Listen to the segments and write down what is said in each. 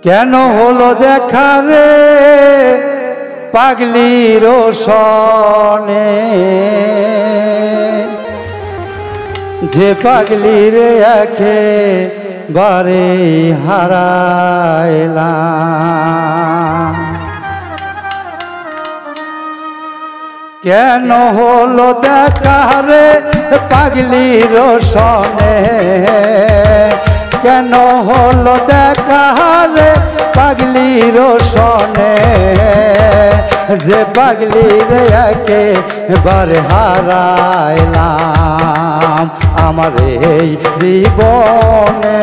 কেন হলো দেখা রে পাগলির সনে, যে পাগলির একেবারে হারাইলাম। কেন হলো দেখা রে পাগলির সনে, কেন হলো দেখা রে পাগলির সনে, যে পাগলির একেবারে হারাইলাম আমার এই জীবনে,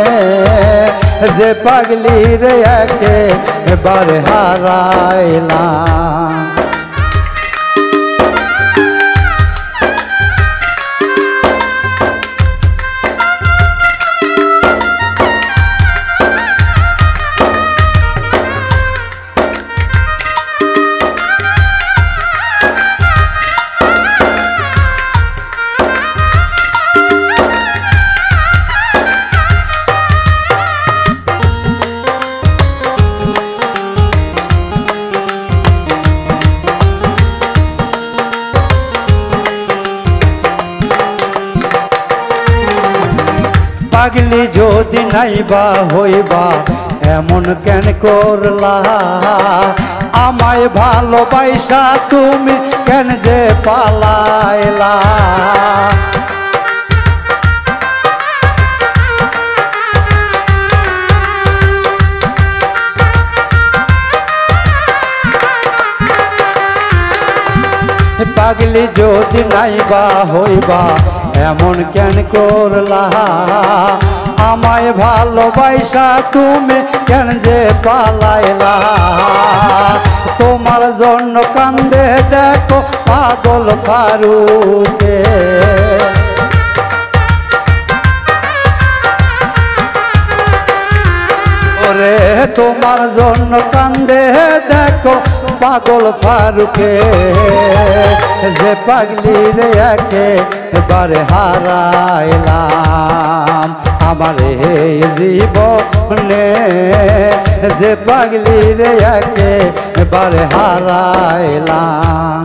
যে পাগলির একেবারে হারাইলাম। পাগলি যদি নাইবা হইবা এমন কেন করলা, আমায় ভালোবাসা তুমি কেন যে পালাইলা। পাগলি যদি নাইবা হইবা এমন কেন করলা, আমায় ভালোবাসা তুমি কেন যে পালাইলা। তোমার জন্য কান্দে দেখো পাগল ফারুকে, ওরে তোমার জন্য কান্দে দেখো পাগল ফারুকে, যে পাগলির একেবারে হারাইলাম আমার এই জীবনে, যে পাগলির একেবারে হারাইলাম।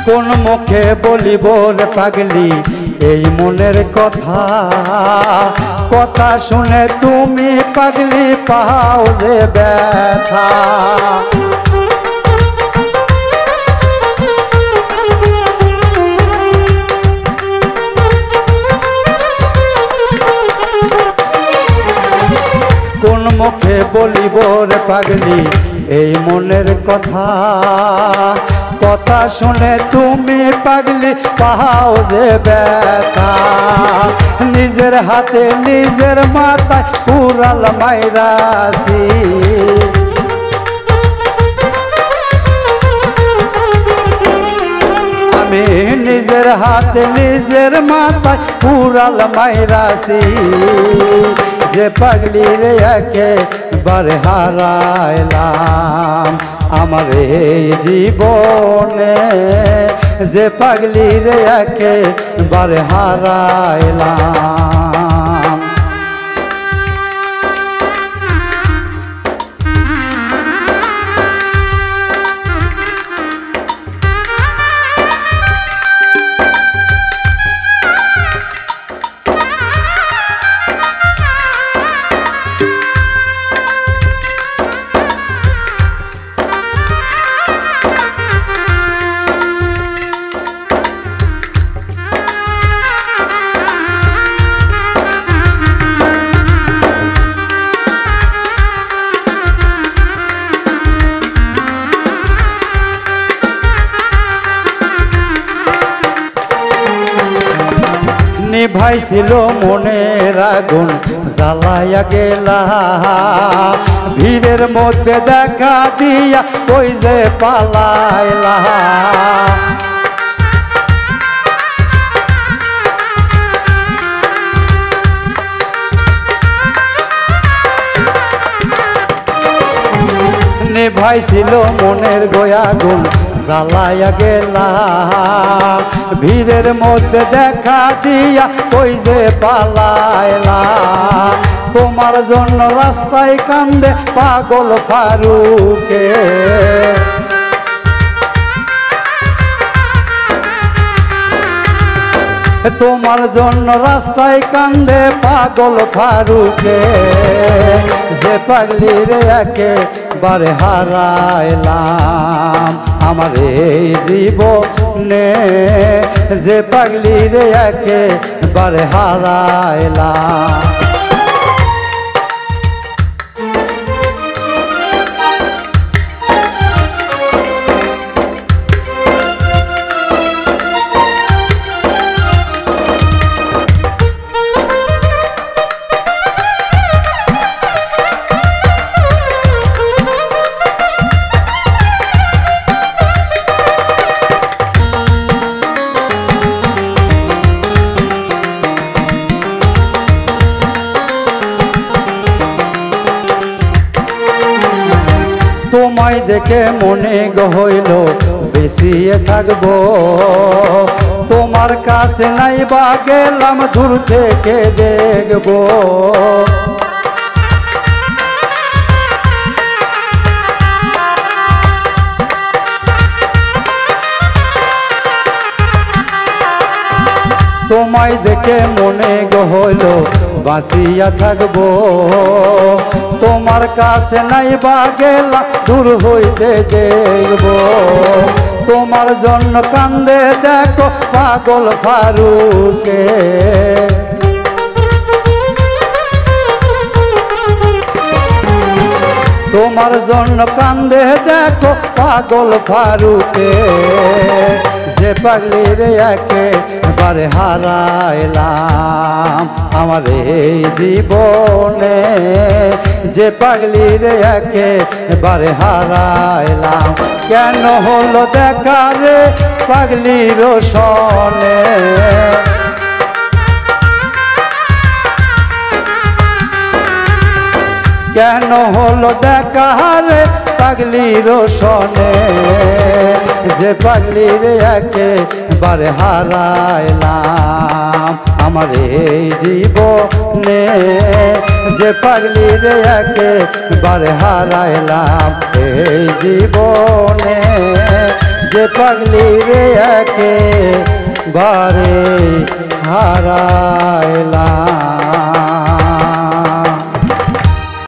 কোন মুখে বলিব রে পাগলি এই মনের কথা, কথা শুনে তুমি পাগলি পাও যে ব্যথা। কোন মুখে বলিব রে পাগলি এই মনের কথা, কথা শুনে তুমি পাগলি পাও যে ব্যথা। নিজের হাতে নিজের মাথায় উড়াল মাইরাছি, আমি নিজের হাতে নিজের মাথায় উড়াল মাইরাছি, যে পাগলির একেবারে হারাইলাম আমার এই জীবনে, যে পাগলির একেবারে হারাইলাম। নিভাইছিল মনের আগুন জ্বালাইয়া গেলা ভিড়ের মধ্যে দেখা দিয়া ওই যে পালাইলা নিভাইছিল মনের আগুন জ্বালাইয়া গেলা ভিড়ের মধ্যে দেখা দিয়া ওই যে পালাইলা তোমার জন্য রাস্তায় কান্দে পাগল ফারুকে তোমার জন্য রাস্তায় কান্দে পাগল ফারুকে যে পাগলি রে একেবারে হারাইলাম আমার এই জীবনে যে পাগলি রে একেবারে হারাইলাম তোমায় দেখে মনে হইল বেশিয়ে থাকবো তোমার কাছে নাই বা গেলাম দূর থেকে দেখবো তোমায় দেখে মনে হইল বাঁচিয়া থাকবো তোমার কাছে নাই বা গেলা দূর হইতে দেখবো তোমার জন্য কান্দে দেখো পাগল ফারুকে তোমার জন্য কান্দে দেখো পাগল ফারুকে যে পাগলি রে একেবারে হারাইলাম আমার এই জীবনে যে পাগলি রে একেবারে হারাইলাম কেন হলো দেখা রে পাগলির সনে কেন হলো দেখা রে পাগলির সনে যে পাগলি রে একেবারে হারাইলাম আমার এই জীবনে যে পাগলি রে একেবারে হারাইলাম এই জীবনে যে পাগলি রে একেবারে হারাইলাম।